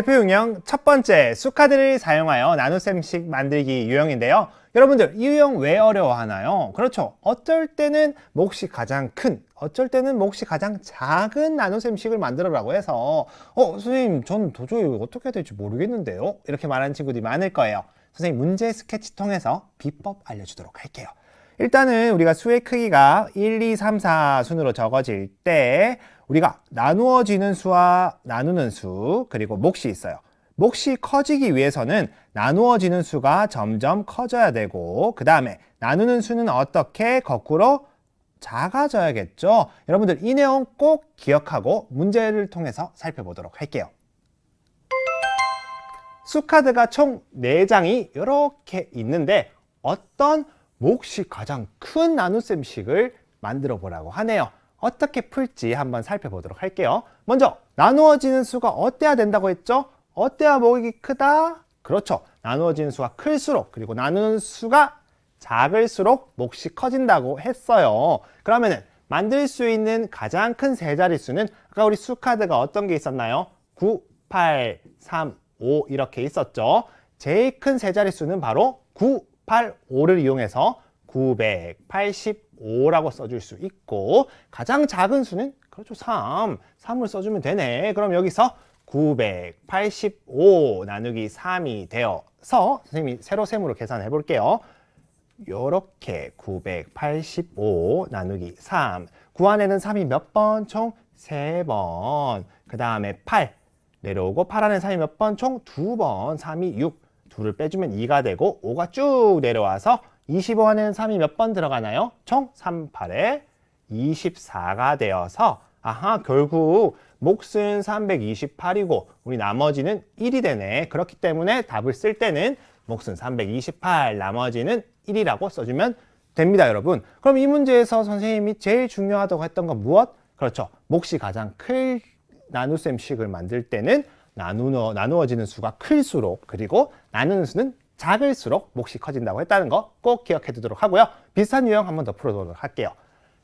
대표 유형 첫 번째, 수카드를 사용하여 나눗셈식 만들기 유형인데요. 여러분들, 이 유형 왜 어려워하나요? 그렇죠. 어쩔 때는 몫이 가장 큰, 어쩔 때는 몫이 가장 작은 나눗셈식을 만들어라고 해서 선생님, 전 도저히 어떻게 해야 될지 모르겠는데요? 이렇게 말하는 친구들이 많을 거예요. 선생님, 문제 스케치 통해서 비법 알려주도록 할게요. 일단은 우리가 수의 크기가 1, 2, 3, 4 순으로 적어질 때 우리가 나누어지는 수와 나누는 수, 그리고 몫이 있어요. 몫이 커지기 위해서는 나누어지는 수가 점점 커져야 되고, 그 다음에 나누는 수는 어떻게 거꾸로 작아져야겠죠. 여러분들, 이 내용 꼭 기억하고 문제를 통해서 살펴보도록 할게요. 수카드가 총 4장이 이렇게 있는데 어떤 몫이 가장 큰 나눗셈식을 만들어 보라고 하네요. 어떻게 풀지 한번 살펴보도록 할게요. 먼저 나누어지는 수가 어때야 된다고 했죠? 어때야 몫이 크다? 그렇죠. 나누어지는 수가 클수록, 그리고 나누는 수가 작을수록 몫이 커진다고 했어요. 그러면은 만들 수 있는 가장 큰 세 자릿수는 아까 우리 수카드가 어떤 게 있었나요? 9, 8, 3, 5 이렇게 있었죠. 제일 큰 세 자릿수는 바로 9, 8, 5를 이용해서 985라고 써줄 수 있고, 가장 작은 수는 그렇죠, 3을 써주면 되네. 그럼 여기서 985 나누기 3이 되어서 선생님이 세로셈으로 계산해 볼게요. 요렇게 985 나누기 3, 9 안에는 3이 몇 번? 총 3번. 그 다음에 8 내려오고 8 안에 3이 몇 번? 총 2번. 3이 6, 2를 빼주면 2가 되고 5가 쭉 내려와서 25 안에는 3이 몇 번 들어가나요? 총 3, 8에 24가 되어서 결국 몫은 328이고 우리 나머지는 1이 되네. 그렇기 때문에 답을 쓸 때는 몫은 328, 나머지는 1이라고 써주면 됩니다, 여러분. 그럼 이 문제에서 선생님이 제일 중요하다고 했던 건 무엇? 그렇죠. 몫이 가장 클 나눗셈식을 만들 때는 나누어지는 수가 클수록, 그리고 나누는 수는 작을수록 몫이 커진다고 했다는 거 꼭 기억해 두도록 하고요. 비슷한 유형 한 번 더 풀어보도록 할게요.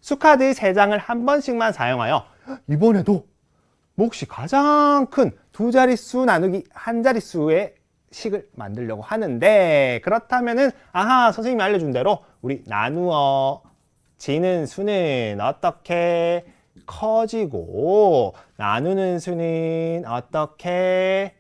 수카드 3장을 한 번씩만 사용하여 이번에도 몫이 가장 큰 두 자릿수 나누기 한 자릿수의 식을 만들려고 하는데, 그렇다면은 선생님이 알려준 대로 우리 나누어지는 수는 어떻게 커지고 나누는 수는 어떻게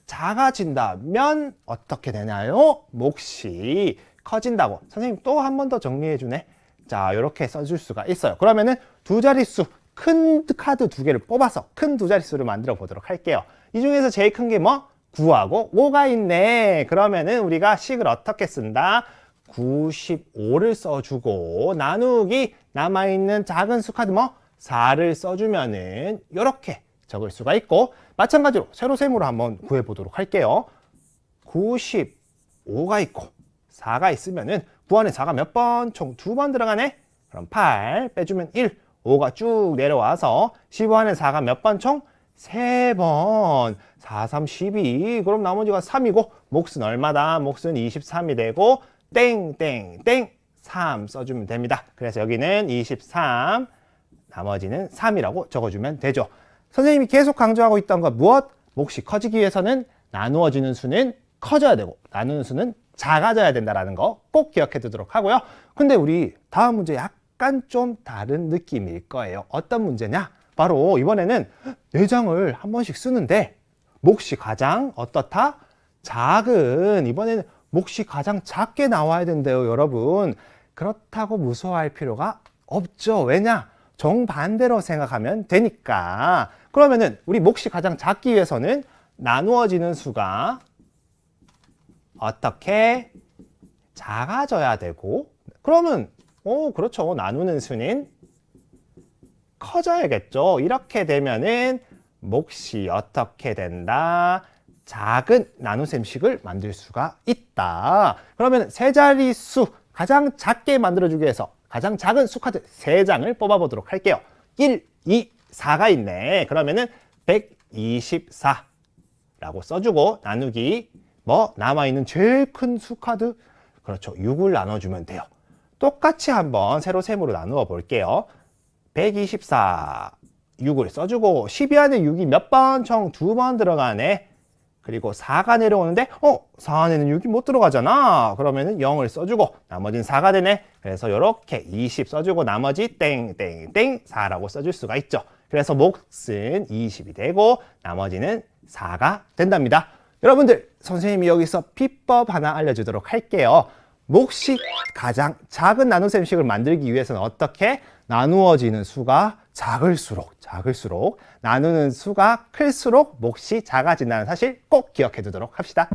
작아진다면 어떻게 되나요? 몫이 커진다고. 선생님 또 한 번 더 정리해 주네. 자, 이렇게 써줄 수가 있어요. 그러면은 두 자릿수 큰 카드 2개를 뽑아서 큰 두 자릿수를 만들어 보도록 할게요. 이 중에서 제일 큰 게 뭐? 9하고 5가 있네. 그러면은 우리가 식을 어떻게 쓴다? 95를 써주고 나누기 남아있는 작은 수 카드 4를 써주면은 이렇게 적을 수가 있고, 마찬가지로 세로셈으로 한번 구해보도록 할게요. 95가 있고 4가 있으면은 9 안에 4가 몇 번? 총 2번 들어가네. 그럼 8 빼주면 1, 5가 쭉 내려와서 15 안에 4가 몇 번? 총 3번. 4, 3, 12. 그럼 나머지가 3이고 몫은 얼마다? 몫은 23이 되고 땡땡땡 3 써주면 됩니다. 그래서 여기는 23, 나머지는 3이라고 적어주면 되죠. 선생님이 계속 강조하고 있던 건 무엇? 몫이 커지기 위해서는 나누어지는 수는 커져야 되고 나누는 수는 작아져야 된다는 거 꼭 기억해 두도록 하고요. 근데 우리 다음 문제 약간 좀 다른 느낌일 거예요. 어떤 문제냐? 바로 이번에는 4장을 한 번씩 쓰는데 몫이 가장 어떻다? 작은, 이번에는 몫이 가장 작게 나와야 된대요, 여러분. 그렇다고 무서워할 필요가 없죠. 왜냐? 정반대로 생각하면 되니까. 그러면은 우리 몫이 가장 작기 위해서는 나누어지는 수가 어떻게 작아져야 되고, 그러면 그렇죠. 나누는 수는 커져야겠죠. 이렇게 되면은 몫이 어떻게 된다? 작은 나눗셈식을 만들 수가 있다. 그러면 세 자릿수 가장 작게 만들어주기 위해서 가장 작은 수카드 3장을 뽑아보도록 할게요. 1, 2, 4가 있네. 그러면은 124라고 써주고 나누기 남아있는 제일 큰 수카드, 그렇죠, 6을 나눠주면 돼요. 똑같이 한번 세로셈으로 나누어 볼게요. 124 6을 써주고 12 안에 6이 몇 번? 총 2번 들어가네. 그리고 4가 내려오는데 4 안에는 6이 못 들어가잖아. 그러면은 0을 써주고 나머지는 4가 되네. 그래서 이렇게 20 써주고 나머지 땡땡땡 4라고 써줄 수가 있죠. 그래서 몫은 20이 되고 나머지는 4가 된답니다. 여러분들, 선생님이 여기서 비법 하나 알려주도록 할게요. 몫이 가장 작은 나눗셈식을 만들기 위해서는 어떻게? 나누어지는 수가 작을수록 나누는 수가 클수록 몫이 작아진다는 사실 꼭 기억해 두도록 합시다.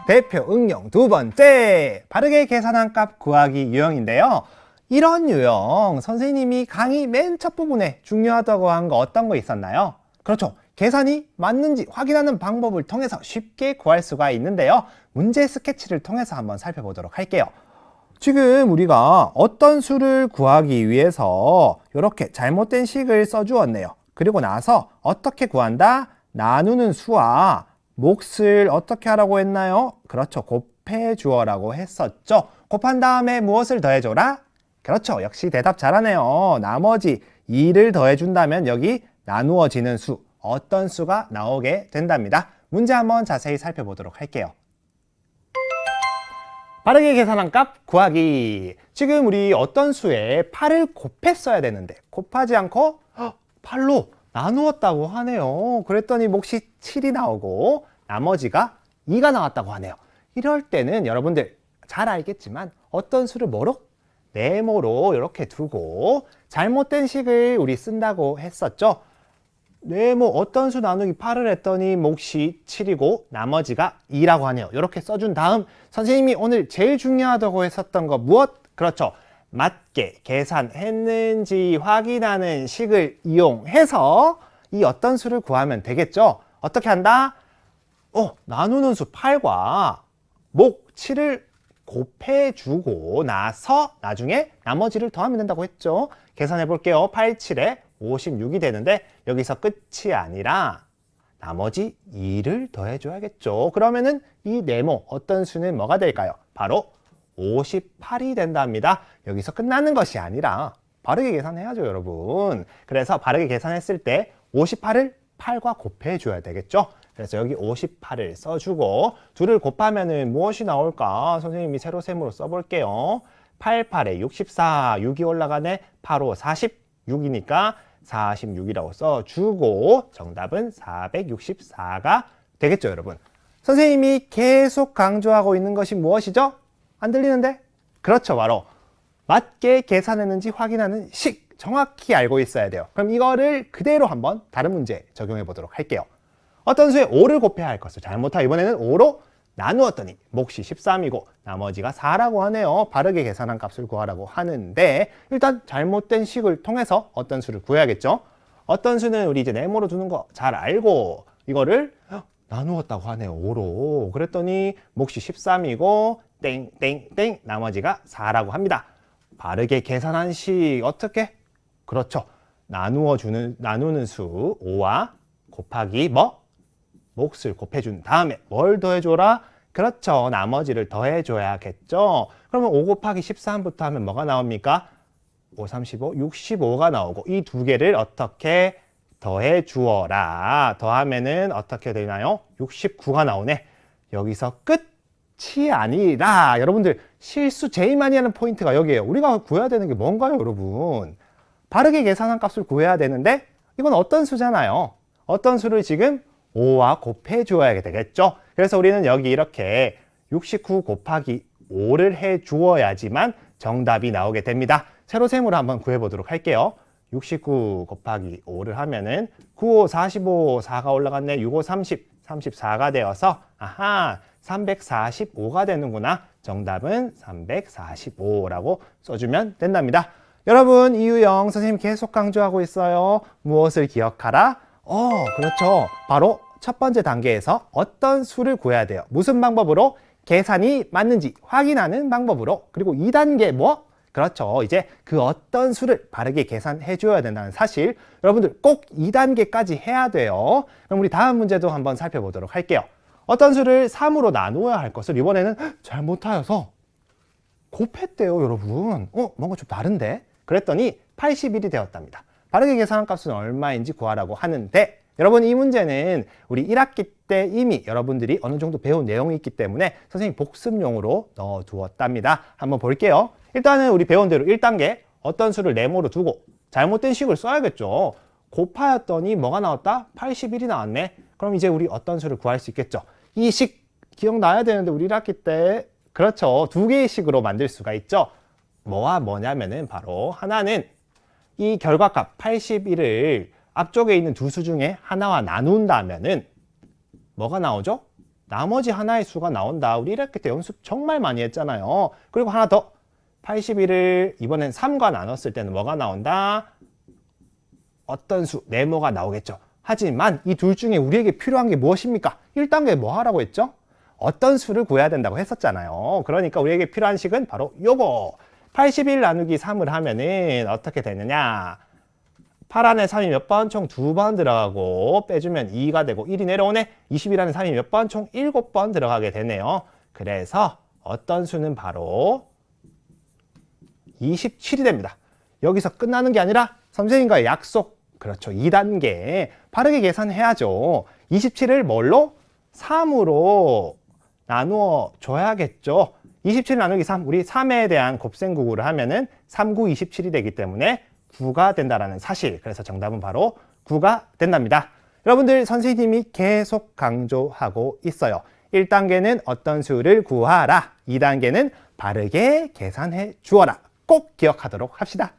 대표 응용 두 번째, 바르게 계산한 값 구하기 유형인데요. 이런 유형 선생님이 강의 맨 첫 부분에 중요하다고 한 거 어떤 거 있었나요? 그렇죠. 계산이 맞는지 확인하는 방법을 통해서 쉽게 구할 수가 있는데요. 문제 스케치를 통해서 한번 살펴보도록 할게요. 지금 우리가 어떤 수를 구하기 위해서 이렇게 잘못된 식을 써주었네요. 그리고 나서 어떻게 구한다? 나누는 수와 몫을 어떻게 하라고 했나요? 그렇죠. 곱해 주어라고 했었죠. 곱한 다음에 무엇을 더해줘라? 그렇죠. 역시 대답 잘하네요. 나머지 2를 더해준다면 여기 나누어지는 수, 어떤 수가 나오게 된답니다. 문제 한번 자세히 살펴보도록 할게요. 바르게 계산한 값 구하기. 지금 우리 어떤 수에 8을 곱했어야 되는데 곱하지 않고 8로 나누었다고 하네요. 그랬더니 몫이 7이 나오고 나머지가 2가 나왔다고 하네요. 이럴 때는 여러분들 잘 알겠지만 어떤 수를 뭐로? 네모로 이렇게 두고 잘못된 식을 우리 쓴다고 했었죠. 네모 어떤 수 나누기 8을 했더니 몫이 7이고 나머지가 2라고 하네요. 이렇게 써준 다음 선생님이 오늘 제일 중요하다고 했었던 거 무엇? 그렇죠. 맞게 계산했는지 확인하는 식을 이용해서 이 어떤 수를 구하면 되겠죠. 어떻게 한다? 나누는 수 8과 목 7을 곱해주고 나서 나중에 나머지를 더하면 된다고 했죠. 계산해 볼게요. 8, 7에 56이 되는데 여기서 끝이 아니라 나머지 2를 더해줘야겠죠. 그러면은 이 네모 어떤 수는 뭐가 될까요? 바로 58이 된답니다. 여기서 끝나는 것이 아니라 바르게 계산해야죠, 여러분. 그래서 바르게 계산했을 때 58을 8과 곱해줘야 되겠죠. 그래서 여기 58을 써주고 2를 곱하면은 무엇이 나올까? 선생님이 세로셈으로 써볼게요. 8, 8에 64, 6이 올라가네. 8, 5, 46이니까 46이라고 써주고 정답은 464가 되겠죠, 여러분. 선생님이 계속 강조하고 있는 것이 무엇이죠? 안 들리는데? 그렇죠, 바로 맞게 계산했는지 확인하는 식 정확히 알고 있어야 돼요. 그럼 이거를 그대로 한번 다른 문제 적용해 보도록 할게요. 어떤 수에 5를 곱해야 할 것을 잘못하고 이번에는 5로 나누었더니 몫이 13이고 나머지가 4라고 하네요. 바르게 계산한 값을 구하라고 하는데 일단 잘못된 식을 통해서 어떤 수를 구해야겠죠. 어떤 수는 우리 이제 네모로 두는 거 잘 알고 이거를 나누었다고 하네요. 5로. 그랬더니 몫이 13이고 땡땡땡 나머지가 4라고 합니다. 바르게 계산한 식 어떻게? 그렇죠. 나누는 수 5와 곱하기 몫을 곱해준 다음에 뭘 더해줘라? 그렇죠. 나머지를 더해줘야겠죠. 그러면 5 곱하기 13부터 하면 뭐가 나옵니까? 5, 35, 65가 나오고 이 두 개를 어떻게 더해주어라. 더하면은 어떻게 되나요? 69가 나오네. 여기서 끝이 아니라 여러분들 실수 제일 많이 하는 포인트가 여기에요. 우리가 구해야 되는 게 뭔가요, 여러분? 바르게 계산한 값을 구해야 되는데 이건 어떤 수잖아요. 어떤 수를 지금 5와 곱해 주어야 되겠죠. 그래서 우리는 여기 이렇게 69 곱하기 5를 해 주어야지만 정답이 나오게 됩니다. 세로셈으로 한번 구해 보도록 할게요. 69 곱하기 5를 하면은 9, 5, 45, 4가 올라갔네. 6, 5, 30, 34가 되어서 345가 되는구나. 정답은 345라고 써주면 된답니다. 여러분, 이 유형 선생님 계속 강조하고 있어요. 무엇을 기억하라? 그렇죠. 바로 첫 번째 단계에서 어떤 수를 구해야 돼요. 무슨 방법으로? 계산이 맞는지 확인하는 방법으로. 그리고 2단계 그렇죠. 이제 그 어떤 수를 바르게 계산해 줘야 된다는 사실. 여러분들 꼭 2단계까지 해야 돼요. 그럼 우리 다음 문제도 한번 살펴보도록 할게요. 어떤 수를 3으로 나누어야 할 것을 이번에는 잘못하여서 곱했대요, 여러분. 뭔가 좀 다른데? 그랬더니 81이 되었답니다. 바르게 계산한 값은 얼마인지 구하라고 하는데, 여러분 이 문제는 우리 1학기 때 이미 여러분들이 어느 정도 배운 내용이 있기 때문에 선생님이 복습용으로 넣어두었답니다. 한번 볼게요. 일단은 우리 배운 대로 1단계 어떤 수를 네모로 두고 잘못된 식을 써야겠죠. 곱하였더니 뭐가 나왔다? 81이 나왔네. 그럼 이제 우리 어떤 수를 구할 수 있겠죠. 이 식 기억나야 되는데 우리 1학기 때 그렇죠. 두 개의 식으로 만들 수가 있죠. 뭐와 뭐냐면은 바로 하나는 이 결과값 81을 앞쪽에 있는 두 수 중에 하나와 나눈다면은 뭐가 나오죠? 나머지 하나의 수가 나온다. 우리 1학기 때 연습 정말 많이 했잖아요. 그리고 하나 더 81을 이번엔 3과 나눴을 때는 뭐가 나온다? 어떤 수? 네모가 나오겠죠. 하지만 이 둘 중에 우리에게 필요한 게 무엇입니까? 1단계 뭐 하라고 했죠? 어떤 수를 구해야 된다고 했었잖아요. 그러니까 우리에게 필요한 식은 바로 요거. 81 나누기 3을 하면은 어떻게 되느냐? 8 안에 3이 몇 번? 총 2번 들어가고 빼주면 2가 되고 1이 내려오네. 21 안에 3이 몇 번? 총 7번 들어가게 되네요. 그래서 어떤 수는 바로 27이 됩니다. 여기서 끝나는 게 아니라 선생님과의 약속. 그렇죠. 2단계 바르게 계산해야죠. 27을 뭘로? 3으로 나누어 줘야겠죠. 27 나누기 3, 우리 3에 대한 곱셈구구를 하면은 3, 9, 27이 되기 때문에 9가 된다라는 사실. 그래서 정답은 바로 9가 된답니다. 여러분들 선생님이 계속 강조하고 있어요. 1단계는 어떤 수를 구하라. 2단계는 바르게 계산해 주어라. 꼭 기억하도록 합시다.